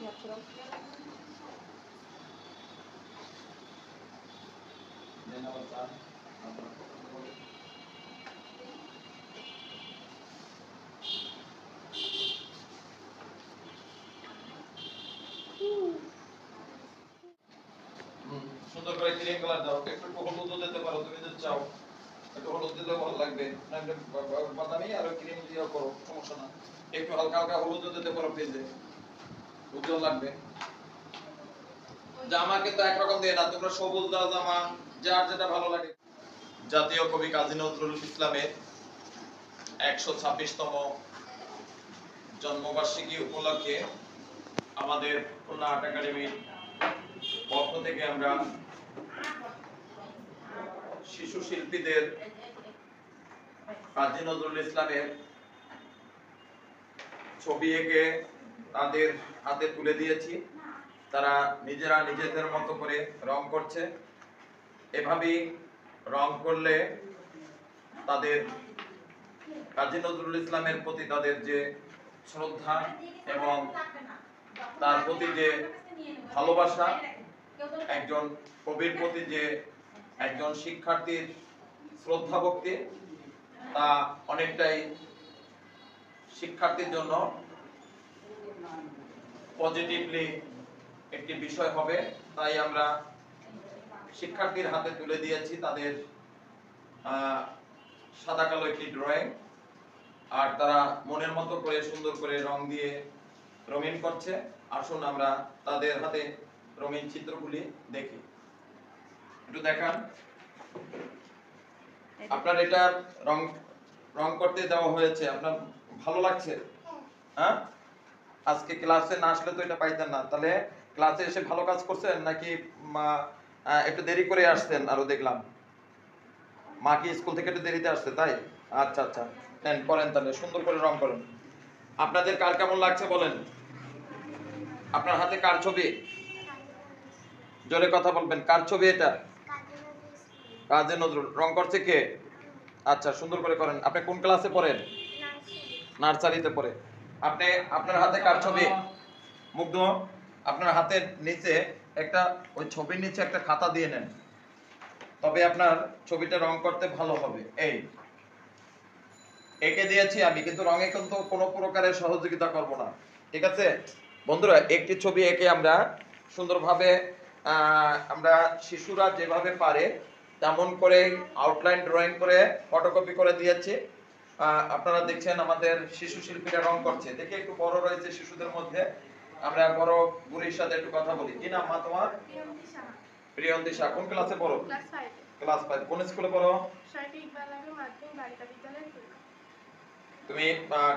সুন্দর করে cream colour দাও, একটু হলুদ দিতে পারো তুমি যদি চাও, একটু হলুদ দিলে ভালো লাগবে, না বাদামি আর ক্রিম দিয়ে করো, সমস্যা না। একটু হালকা হালকা হলুদ দিতে পারো, পেজে উজ্জ্বল লাগবে। জামা কিন্তু একরকম দিয়ে না, তোমরা সবুজ দাও জামা, যার যেটা ভালো লাগে। জাতীয় কবি কাজী নজরুল ইসলামের 126তম জন্মবার্ষিকী উপলক্ষে আমাদের খুলনা আর্ট একাডেমির পক্ষ থেকে আমরা শিশু শিল্পীদের কাজী নজরুল ইসলামের ছবি এঁকে তাদের হাতে তুলে দিয়েছি। তারা নিজেরা নিজেদের মতো করে রং করছে। এভাবেই রং করলে তাদের কাজী নজরুল ইসলামের প্রতি তাদের যে শ্রদ্ধা এবং তার প্রতি যে ভালোবাসা, একজন কবির প্রতি যে একজন শিক্ষার্থীর শ্রদ্ধা ভক্তি, তা অনেকটাই শিক্ষার্থীর জন্য পজিটিভলি একটি বিষয় হবে। তাই আমরা শিক্ষার্থীর হাতে তুলে দিয়েছি তাদের সাদা কালো একটি ড্রয়িং, আর তারা মনের মতো করে সুন্দর করে রং দিয়ে রঙিন করছে। আসুন আমরা তাদের হাতে রঙিন চিত্রগুলি দেখি, একটু দেখান। আপনার এটা রং রং করতে দেওয়া হয়েছে, আপনার ভালো লাগছে? হ্যাঁ, আজকে ক্লাসে না আসলে তো এটা পাইতেন না। তাহলে ক্লাসে এসে ভালো কাজ করছেন নাকি একটু দেরি করে আসছেন? আরো দেখলাম মা কি স্কুল থেকে একটু দেরিতে আসছে, তাই? আচ্ছা আচ্ছা, নেন করেন, তাহলে সুন্দর করে রং করেন। আপনাদের কার কেমন লাগছে বলেন? আপনার হাতে কার ছবি? জোরে কথা বলবেন, কার ছবি এটা? কাজী নজরুল। রং করছে কে? আচ্ছা, সুন্দর করে করেন। আপনি কোন ক্লাসে পড়েন? নার্সারিতে পড়ে। আপনি আপনার হাতে কার ছবি? মুগ্ধ, আপনার হাতের নিচে একটা, ওই ছবির নিচে একটা খাতা দিয়ে নেন, তবে আপনার ছবিটা রং করতে ভালো হবে। এই এঁকে দিয়েছি আমি, কিন্তু রঙে কিন্তু কোনো প্রকারের সহযোগিতা করব না, ঠিক আছে বন্ধুরা? একটি ছবি এঁকে আমরা সুন্দরভাবে আমরা শিশুরা যেভাবে পারে তেমন করে আউটলাইন ড্রয়িং করে ফটোকপি করে দিয়েছি। আপনারা দেখছেন আমাদের শিশু শিল্পীরা রং করছে। দেখি একটু বড় রয়েছে শিশুদের মধ্যে, আমরা বড় বুড়ির সাথে একটু কথা বলি। কি নাম মা তোমার? প্রিয়ন্তি শাহ। কোন ক্লাসে পড়ো? ক্লাস 5। কোন স্কুলে পড়ো? তুমি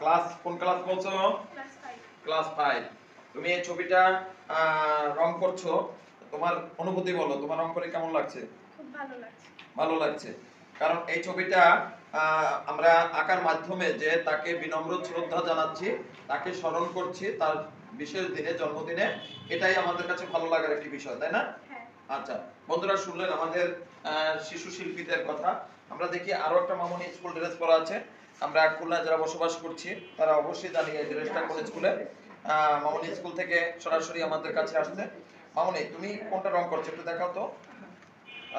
ক্লাস কোন ক্লাস বলছো? ক্লাস 5। তুমি এই ছবিটা রং করছো, তোমার অনুভূতি বলো, তোমার রং করে কেমন লাগছে? খুব ভালো লাগছে। ভালো লাগছে, কারণ এই ছবিটা আমরা আঁকার মাধ্যমে যে তাকে বিনম্র শ্রদ্ধা জানাচ্ছি, তাকে স্মরণ করছি তার বিশেষ দিনে, জন্মদিনে। এটাই আমাদের কাছে ভালো লাগার একটি বিষয়, তাই না? আচ্ছা বন্ধুরা, শুনলেন আমাদের শিশু শিল্পীদের কথা। আমরা দেখি আরো একটা মামনি স্কুল ড্রেস পরা আছে। আমরা খুলনা যারা বসবাস করছি তারা অবশ্যই জানি এই ড্রেসটা কোন স্কুলে। মামনি স্কুল থেকে সরাসরি আমাদের কাছে আসছে। মামনি, তুমি কোনটা রং করছো একটু দেখাও তো।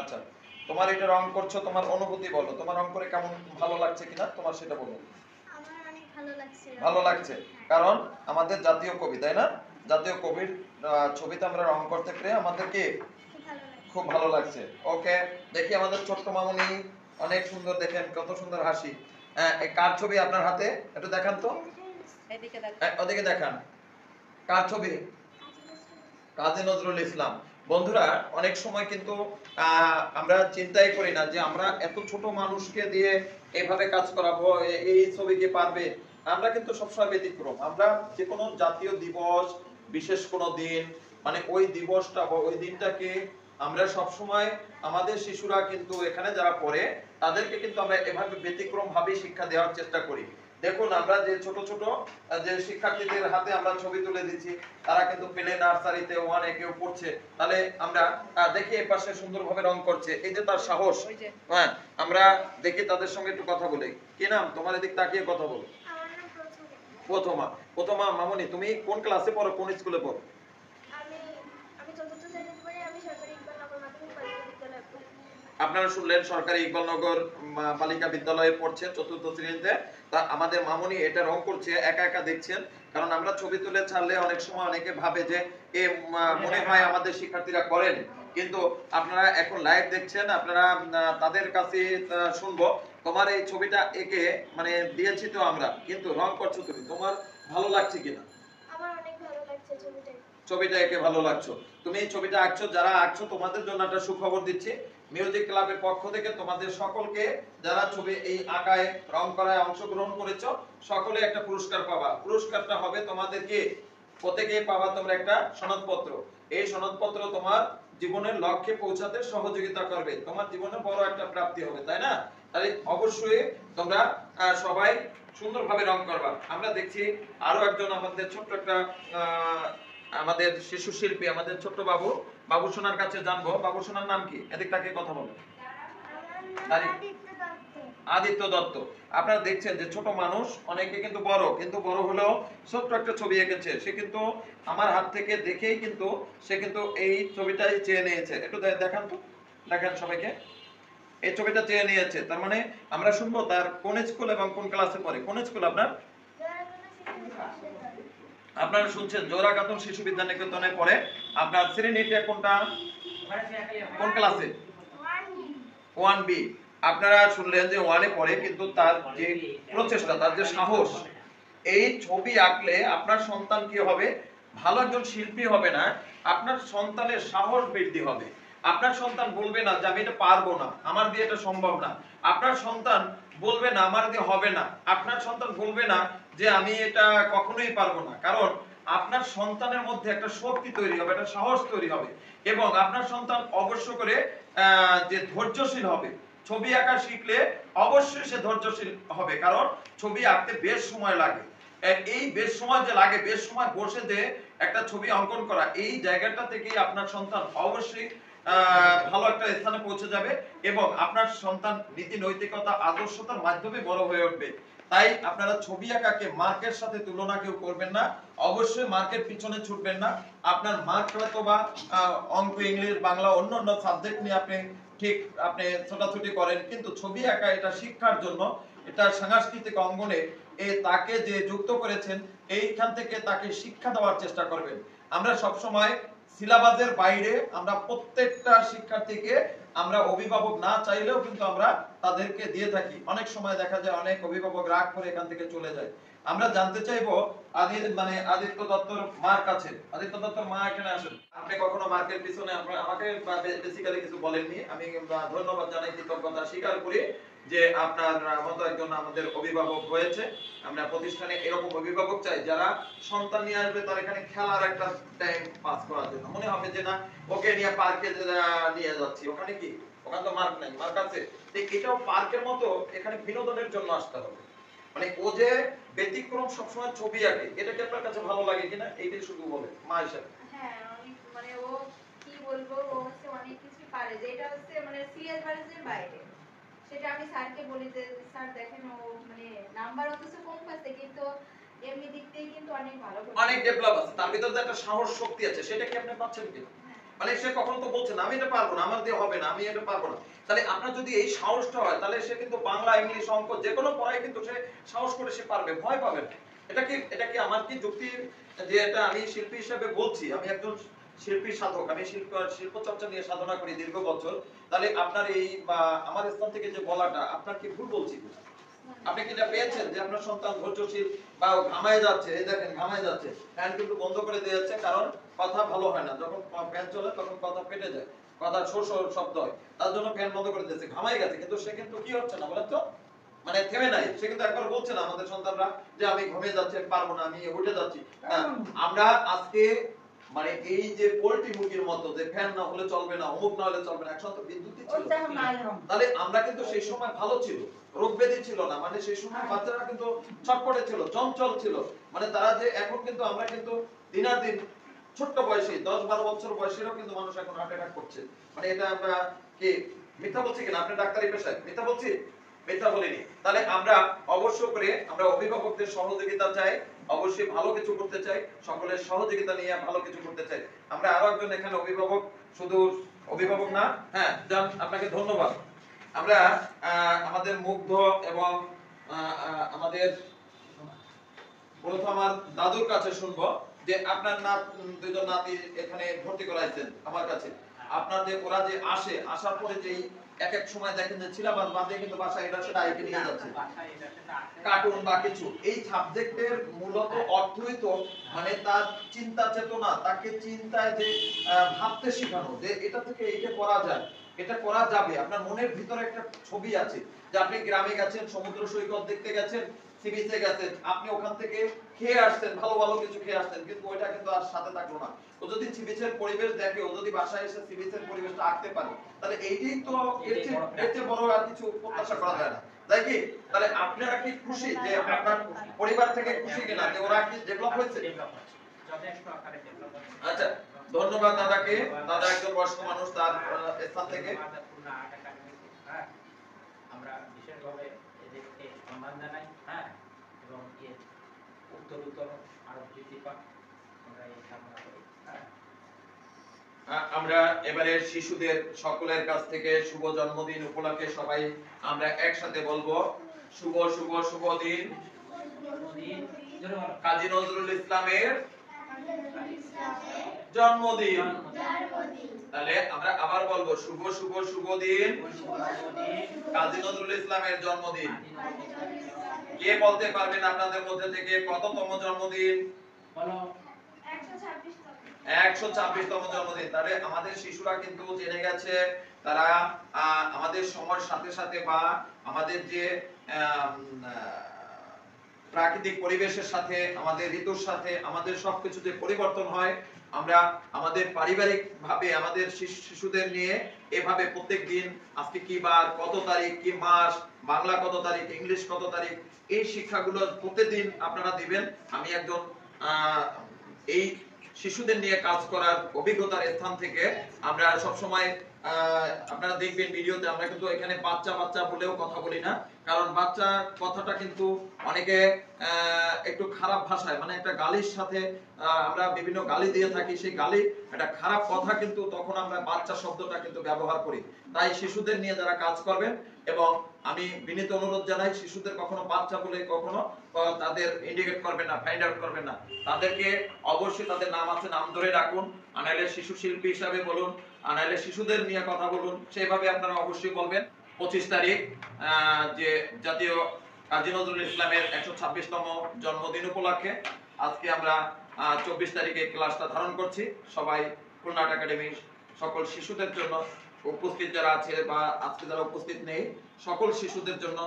আচ্ছা, তোমার এটা রং করছো, তোমার অনুভূতি বলো, তোমার রং করে কেমন, ভালো লাগছে কিনা তোমার সেটা বলো। আমার অনেক ভালো লাগছে। ভালো লাগছে, কারণ আমাদের জাতীয় কবি, তাই না? জাতীয় কবির ছবিতে আমরা রং করতে পেরে আমাদেরকে খুব ভালো লাগছে। ওকে, দেখি আমাদের ছোট্ট মামুনি, অনেক সুন্দর, দেখেন কত সুন্দর হাসি। কার ছবি আপনার হাতে একটু দেখান তো, ওদিকে দেখান। কার ছবি? কাজী নজরুল ইসলাম। বন্ধুরা, অনেক সময় কিন্তু আমরা চিন্তাই করি না যে আমরা এত ছোট মানুষকে দিয়ে এভাবে কাজ করাবো, এই ছবি কে পারবে। আমরা কিন্তু সবসময় ব্যতিক্রম। আমরা যে কোনো জাতীয় দিবস, বিশেষ কোনো দিন, মানে ওই দিবসটা, ওই দিনটাকে আমরা সবসময় আমাদের শিশুরা কিন্তু এখানে যারা পড়ে তাদেরকে কিন্তু আমরা এভাবে ব্যতিক্রম ভাবে শিক্ষা দেওয়ার চেষ্টা করি। দেখুন, আমরা যে ছোট ছোট যে শিক্ষার্থীদের হাতে আমরা ছবি তুলে দিচ্ছি, তারা কিন্তু প্লে নার্সারিতে 1 কেউ পড়ছে। তাহলে আমরা দেখি এই পাশে সুন্দরভাবে রং করছে, এই যে তার সাহস। হ্যাঁ, আমরা দেখি তাদের সঙ্গে একটু কথা বলি। কি নাম তোমার? এদিক তাকিয়ে কথা বলো। প্রথমা। প্রথমা মামুনি, তুমি কোন ক্লাসে পড়ো, কোন স্কুলে পড়ো? আমি আমি চতুর্থ শ্রেণীতে পড়ি। আমি সরকারি ইকবালনগর মাধ্যমিক বালিকা বিদ্যালয়ে পড়ি। আপনারা শুনলেন সরকারি ইকবালনগর বালিকা বিদ্যালয়ে পড়ছে চতুর্থ শ্রেণীতে। তা আমাদের মামুনি এটা রং করছে, একা একা দেখছেন। কারণ আমরা ছবি তুলে ছাড়লে অনেক সময় অনেকে ভাবে যে এ মনে হয় আমাদের শিক্ষার্থীরা করেন, কিন্তু আপনারা এখন লাইভ দেখছেন, আপনারা তাদের কাছে শুনবো তোমার এই ছবিটা একে মানে দিয়েছি তো আমরা, কিন্তু রং করছো তুমি, তোমার ভালো লাগছে কিনা? আমার অনেক ভালো লাগছে ছবিটা। ছবিটা একে ভালো লাগছো, তুমি এই ছবিটা আঁকছো, যারা আঁকছো তোমাদের জন্য একটা সুখবর দিচ্ছি। মিউজিক ক্লাবের পক্ষ থেকে তোমাদের সকলকে, যারা ছবি এই আঁকায় রং করায় অংশগ্রহণ করেছো, সকলে একটা পুরস্কার পাবা। পুরস্কারটা হবে তোমাদেরকে প্রত্যেকে পাবা তোমরা একটা সনদপত্র। এই সনদপত্র তোমার জীবনের লক্ষ্যে পৌঁছাতে সহযোগিতা করবে, তোমার জীবনে বড় একটা প্রাপ্তি হবে, তাই না? তাই অবশ্যই তোমরা সবাই সুন্দরভাবে রং করবা। আমরা দেখছি আরো একজন আমাদের ছোট্ট একটা আমাদের শিশু শিল্পী, আমাদের ছোট্ট বাবু, বাবু সোনার কাছে জানবো। বাবু সোনার নাম কি? এদিক তাকে কথা বলো। আদিত্য দত্ত। আপনারা দেখছেন যে ছোট মানুষ, অনেকে কিন্তু বড় হলেও ছোট্ট একটা ছবি এঁকেছে। সে কিন্তু আমার হাত থেকে দেখেই কিন্তু সে কিন্তু এই ছবিটাই চেয়ে নিয়েছে। একটু দেখান তো, দেখান সবাইকে। এই ছবিটা চেয়ে নিয়েছে, তার মানে আমরা শুনবো তার কোন স্কুল এবং কোন ক্লাসে পড়ে। কোন স্কুল আপনার? আপনারা শুনছেন জোহরা খাতুন শিশু বিদ্যা নিকেতনে পড়ে। আপনার শ্রেণীটা কোনটা, কোন ক্লাসে? 1B। আপনারা শুনলেন যে 1 এ পড়ে, কিন্তু তার যে প্রচেষ্টা, তার যে সাহস, এই ছবি আঁকলে আপনার সন্তান কি হবে? ভালো একজন শিল্পী হবে না, আপনার সন্তানের সাহস বৃদ্ধি হবে। আপনার সন্তান বলবে না যে আমি এটা পারবো না, আমার দিয়ে এটা সম্ভব না। আপনার সন্তান বলবে না আমার দিয়ে হবে না। আপনার সন্তান বলবে না যে আমি এটা কখনোই পারবো না। কারণ আপনার সন্তানের মধ্যে একটা শক্তি তৈরি হবে, একটা সাহস তৈরি হবে, এবং আপনার সন্তান অবশ্য করে যে ধৈর্যশীল হবে। ছবি আঁকা শিখলে অবশ্যই সে ধৈর্যশীল হবে, কারণ ছবি আঁকতে বেশ সময় লাগে। এই বেশ সময় যে লাগে, বেশ সময় বসে যে একটা ছবি অঙ্কন করা, এই জায়গাটা থেকেই আপনার সন্তান অবশ্যই ভালো একটা স্থানে পৌঁছে যাবে, এবং আপনার সন্তান নীতি নৈতিকতা আদর্শতার মাধ্যমে বড় হয়ে উঠবে। তাই আপনারা ছবি আঁকাকে মার্কের সাথে তুলনা কেউ করবেন না, অবশ্যই মার্কের পিছনে ছুটবেন না। আপনার মার্ক হয়তো বা অঙ্ক, ইংলিশ, বাংলা, অন্যান্য সাবজেক্ট নিয়ে আপনি ছোটাছুটি করেন, কিন্তু ছবি আঁকা এটা শিক্ষার জন্য, এটা সাংস্কৃতিক অঙ্গনে তাকে যে যুক্ত করেছেন, এইখান থেকে তাকে শিক্ষা দেওয়ার চেষ্টা করবেন। আমরা সব সময় সিলেবাসের বাইরে আমরা প্রত্যেকটা শিক্ষার্থীকে আমরা অভিভাবক না চাইলেও কিন্তু আমরা তাদেরকে দিয়ে থাকি। অনেক সময় দেখা যায় অনেক অভিভাবক রাগ করে এখান থেকে চলে যায়। আমরা জানতে চাইবো আদিত্য দত্তর মার কাছে। আদিত্য দত্তর মা এখানে আসেন। আপনি কখনো মার্কের পিছনে আমাকে বেসিক্যালি কিছু বলেননি। আমি ধন্যবাদ জানাই, কৃতজ্ঞতা স্বীকার করি যে আপনার মতো একজন আমাদের অভিভাবক হয়েছে। আমরা প্রতিষ্ঠানে এরকম অভিভাবক চাই যারা সন্তান নিয়ে আসবে তার এখানে খেলার একটা টাইম পাস করার জন্য। মনে হবে যে না, ওকে নিয়ে পার্কে নিয়ে যাচ্ছি, ওখানে কি, ওখানে তো মার্ক নাই, মার্ক আছে, এটাও পার্কের মতো এখানে বিনোদনের জন্য আসতে হবে। মানে ও যে ব্যতিক্রম সবসময় ছবি আঁকে, এটা কি আপনার কাছে ভালো লাগে কিনা, এইটাই শুধু বলে মা হিসেবে। হ্যাঁ, অনেক মানে ও কি বলবো, ও হচ্ছে অনেক কিছু পারে, যেটা হচ্ছে মানে সিরিয়াস বারের বাইরে। সেটা আমি স্যারকে বলি যে স্যার দেখেন ও মানে নাম্বার অথচ কম পাচ্ছে, কিন্তু এমনি দিক থেকে কিন্তু অনেক ভালো করছে, অনেক ডেভেলপ আছে, তার ভিতরে একটা সাহস শক্তি আছে। সেটা কি আপনি পাচ্ছেন কিনা? মানে সে কখনো তো বলছে না আমি এটা পারবো না, আমার দিয়ে হবে না, আমি এটা পারবো না। তাহলে আপনার যদি এই সাহসটা হয়, তাহলে সে কিন্তু বাংলা, ইংলিশ, অঙ্ক যে কোনো পড়ায় কিন্তু সে সাহস করে সে পারবে, ভয় পাবে না। এটা কি আমার কি যুক্তি যে এটা আমি শিল্পী হিসেবে বলছি? আমি একজন শিল্পী সাধক, আমি শিল্প চর্চা নিয়ে সাধনা করি দীর্ঘ বছর। তাহলে আপনার এই বা আমার স্থান থেকে যে বলাটা আপনার কি ভুল বলছি কিনা? আপনি কি এটা পেয়েছেন যে আপনার সন্তান ধৈর্যশীল বা ঘামায় যাচ্ছে? এই দেখেন ঘামায় যাচ্ছে, ফ্যান কিন্তু বন্ধ করে দিয়েছে, কারণ কথা ভালো হয় না, যখন ফ্যান চলে তখন কথা ফেটে যায়, কথা শো শো শব্দ হয়, তার জন্য ফ্যান বন্ধ করে দিয়েছে, ঘামায় গেছে। কিন্তু সে কিন্তু কি হচ্ছে না বলেন তো, মানে থেমে নাই। সে কিন্তু একবার বলছে না আমাদের সন্তানরা যে আমি ঘুমিয়ে যাচ্ছি, পারবো না, আমি উঠে যাচ্ছি। আমরা আজকে মানে এই যে পোল্ট্রি মুরগির মতো যে ফ্যান না হলে চলবে না, অমুক না হলে চলবে না, একসাথে বিদ্যুৎ ছিল, তাহলে আমরা কিন্তু সেই সময় ভালো ছিল, রোগ ব্যাধি ছিল না, মানে সেই সময় বাচ্চারা কিন্তু ছটপটে ছিল, চঞ্চল ছিল। মানে তারা যে এখন কিন্তু আমরা কিন্তু দিনাদিন ছোট্ট বয়সে 10-12 বছর বয়সেরও কিন্তু মানুষ এখন হার্ট অ্যাটাক করছে। মানে এটা আমরা কি মিথ্যা বলছি কিনা? আপনি ডাক্তারি পেশায় মিথ্যা বলছি? মিথ্যা বলিনি। তাহলে আমরা অবশ্য করে আমরা অভিভাবকদের সহযোগিতা চাই, অবশ্যই ভালো কিছু করতে চাই, সকলের সহযোগিতা নিয়ে ভালো কিছু করতে চাই। আমরা আরো একজন এখানে অভিভাবক, শুধু অভিভাবক না, হ্যাঁ যান, আপনাকে ধন্যবাদ। আমরা আমাদের মুগ্ধ এবং আমাদের প্রথম আমার দাদুর কাছে শুনবো যে আপনার দুজন নাতি এখানে ভর্তি করাইছেন আমার কাছে। আপনার যে ওরা যে আসার পরে যে এক এক সময় দেখেন যে সিলেবাস বাদে কিন্তু বাসায় এটা সেটা আইকে নিয়ে যাচ্ছে কার্টুন বা কিছু, এই সাবজেক্টের মূলত অর্থই তো মানে তার চিন্তা চেতনা, তাকে চিন্তায় যে ভাবতে শেখানো যে এটা থেকে এইটা করা যায়, এটা করা যাবে। আপনার মনের ভিতরে একটা ছবি আছে যে আপনি গ্রামে গেছেন, সমুদ্র সৈকত দেখতে গেছেন, সি বিচে গেছেন, আপনি ওখান থেকে খেয়ে আসছেন, ভালো ভালো কিছু খেয়ে আসছেন, কিন্তু ওইটা কিন্তু আর সাথে থাকলো না। ও যদি সি বিচের পরিবেশ দেখে, ও যদি বাসায় এসে সি বিচের পরিবেশটা আঁকতে পারে, তাহলে এইটাই তো এর চেয়ে বড় আর কিছু প্রত্যাশা করা যায় না, তাই কি? তাহলে আপনারা কি খুশি যে আপনার পরিবার থেকে খুশি কিনা যে ওরা কি ডেভেলপ হয়েছে? আচ্ছা, ধন্যবাদ দাদাকে। দাদা একজন বয়স্ক মানুষ, তার স্থান থেকে আমরা বিশেষভাবে এদেরকে সম্মান জানাই, হ্যাঁ, এবং এর উত্তরোত্তর আরো বৃদ্ধি পাক আমরা এই কামনা করি। আমরা এবারে শিশুদের সকলের কাছ থেকে শুভ জন্মদিন উপলক্ষে সবাই আমরা একসাথে বলবো শুভ শুভ শুভ দিন কাজী নজরুল ইসলামের জন্মদিন। তাহলে আমরা আবার বলবো শুভ শুভ শুভ দিন কাজী নজরুল ইসলামের জন্মদিন। কে বলতে পারবেন আপনাদের মধ্যে থেকে কততম জন্মদিন? বলো। 126তম জন্মদিন। তাহলে আমাদের শিশুরা কিন্তু জেনে গেছে, তারা আমাদের সময়ের সাথে সাথে বা আমাদের যে প্রাকৃতিক পরিবেশের সাথে, আমাদের ঋতুর সাথে আমাদের সবকিছু যে পরিবর্তন হয়, আমরা আমাদের পারিবারিক ভাবে আমাদের শিশুদের নিয়ে এভাবে প্রত্যেকদিন আজকে কি বার, কত তারিখ, কি মাস, বাংলা কত তারিখ, ইংলিশ কত তারিখ, এই শিক্ষাগুলো প্রতিদিন আপনারা দিবেন। আমি একজন এই শিশুদের নিয়ে কাজ করার অভিজ্ঞতার স্থান থেকে আমরা সব সময় আপনারা দেখবেন ভিডিওতে আমরা কিন্তু এখানে বাচ্চা বাচ্চা বলেও কথা বলি না, কারণ বাচ্চা কথাটা কিন্তু অনেকে একটু খারাপ ভাষায় মানে একটা গালির সাথে আমরা বিভিন্ন গালি দিয়ে থাকি, সেই গালি একটা খারাপ কথা কিন্তু তখন আমরা বাচ্চা শব্দটা কিন্তু ব্যবহার করি। তাই শিশুদের নিয়ে যারা কাজ করবেন, এবং আমি বিনীত অনুরোধ জানাই শিশুদের কখনো বাচ্চা বলে কখনো তাদের ইন্ডিকেট করবেন না, ফাইন্ড আউট করবেন না, তাদেরকে অবশ্যই তাদের নাম আছে নাম ধরে রাখুন, আনাইলে শিশু শিল্পী হিসাবে বলুন, আনাইলে শিশুদের নিয়ে কথা বলুন, সেইভাবে আপনারা অবশ্যই বলবেন। 25 তারিখ যে জাতীয় কাজী নজরুল ইসলামের 126তম জন্মদিন উপলক্ষে আজকে আমরা 24 তারিখে ক্লাসটা ধারণ করছি। সবাই খুলনা আর্ট একাডেমির সকল শিশুদের জন্য, উপস্থিত যারা আছে বা আজকে যারা উপস্থিত নেই, সকল শিশুদের জন্য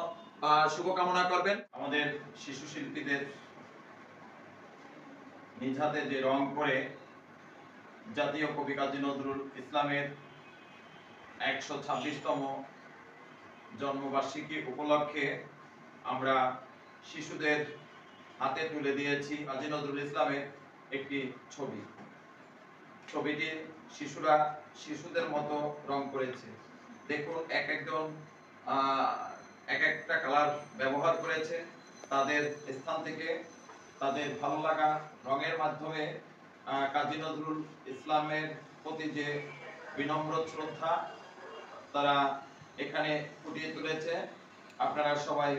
শুভকামনা করবেন। আমাদের শিশু শিল্পীদের নিজ হাতে যে রং করে জাতীয় কবি কাজী নজরুল ইসলামের 126তম জন্মবার্ষিকী উপলক্ষে আমরা শিশুদের হাতে তুলে দিয়েছি কাজী নজরুল ইসলামের একটি ছবি। ছবিটি শিশুরা শিশুদের মতো রং করেছে। দেখুন এক একজন এক একটা কালার ব্যবহার করেছে, তাদের স্থান থেকে তাদের ভালো লাগা রঙের মাধ্যমে কাজী নজরুল ইসলামের প্রতি যে বিনম্র শ্রদ্ধা তারা এখানে ফুটিয়ে তুলেছে। আপনারা সবাই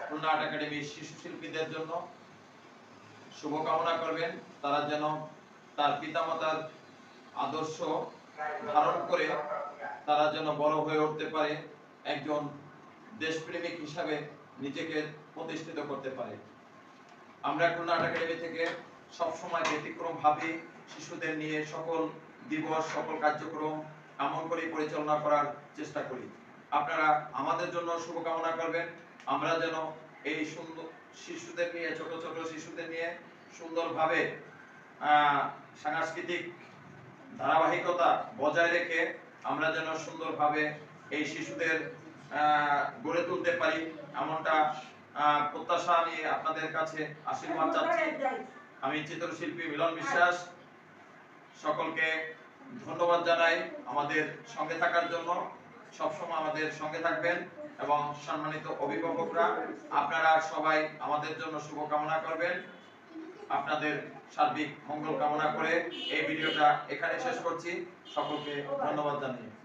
খুলনা আর্ট একাডেমির শিশু শিল্পীদের জন্য শুভকামনা করবেন, তারা যেন তার পিতামাতার আদর্শ ধারণ করে তারা যেন বড় হয়ে উঠতে পারে, একজন দেশপ্রেমিক হিসাবে নিজেকে প্রতিষ্ঠিত করতে পারে। আমরা খুলনা আর্ট একাডেমি থেকে সবসময় ব্যতিক্রম ভাবে শিশুদের নিয়ে সকল দিবস, সকল কার্যক্রম এমন করে পরিচালনা করার চেষ্টা করি। আপনারা আমাদের জন্য শুভকামনা করবেন, আমরা যেন এই সুন্দর শিশুদের নিয়ে, ছোট ছোট শিশুদের নিয়ে সুন্দরভাবে সাংস্কৃতিক ধারাবাহিকতা বজায় রেখে আমরা যেন সুন্দরভাবে এই শিশুদের গড়ে তুলতে পারি, এমনটা প্রত্যাশা নিয়ে আপনাদের কাছে আশীর্বাদ চাচ্ছি। আমি চিত্রশিল্পী মিলন বিশ্বাস সকলকে ধন্যবাদ জানাই আমাদের সঙ্গে থাকার জন্য। সবসময় আমাদের সঙ্গে থাকবেন, এবং সম্মানিত অভিভাবকরা আপনারা সবাই আমাদের জন্য শুভকামনা করবেন। আপনাদের সার্বিক মঙ্গল কামনা করে এই ভিডিওটা এখানে শেষ করছি। সকলকে ধন্যবাদ জানিয়ে